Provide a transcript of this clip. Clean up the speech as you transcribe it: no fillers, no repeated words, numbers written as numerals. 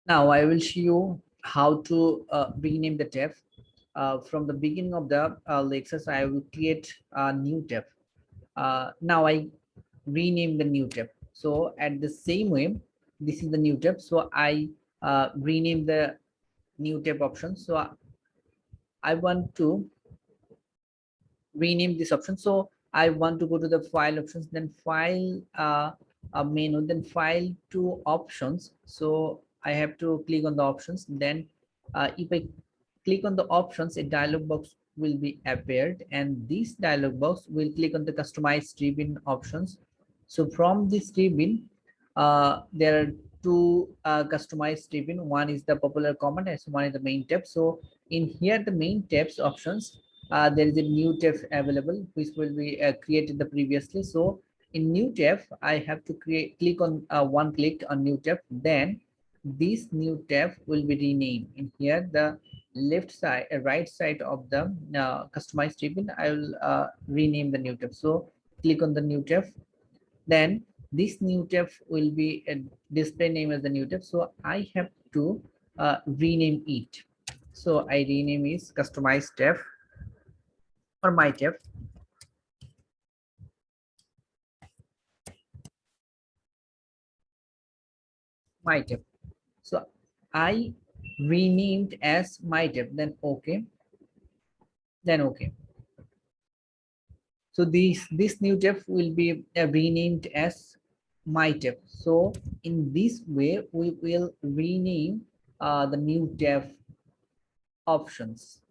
Now I will show you how to rename the tab. From the beginning of the lectures, I will create a new tab. Now I rename the new tab. So at the same way, this is the new tab. So I rename the new tab option. So I want to rename this option. So I want to go to the file options, then file menu, then file to options. So I have to click on the options. Then if I click on the options, a dialog box will be appeared, and this dialog box will click on the customize ribbon options. So from this ribbon, there are two customized ribbon. One is the popular comment, and one is the main tab. So in here, the main tabs options, there is a new tab available which will be created the previously. So in new tab, I have to click on one click on new tab. Then this new tab will be renamed. In here, the left side, right side of the customized ribbon, I will rename the new tab. So click on the new tab. Then this new tab will be a display name as the new tab. So I have to rename it. So I rename is customized tab or my tab. My tab. So I renamed as my tab. Then okay. Then okay. So this new tab will be renamed as my tab. So in this way, we will rename the new tab options.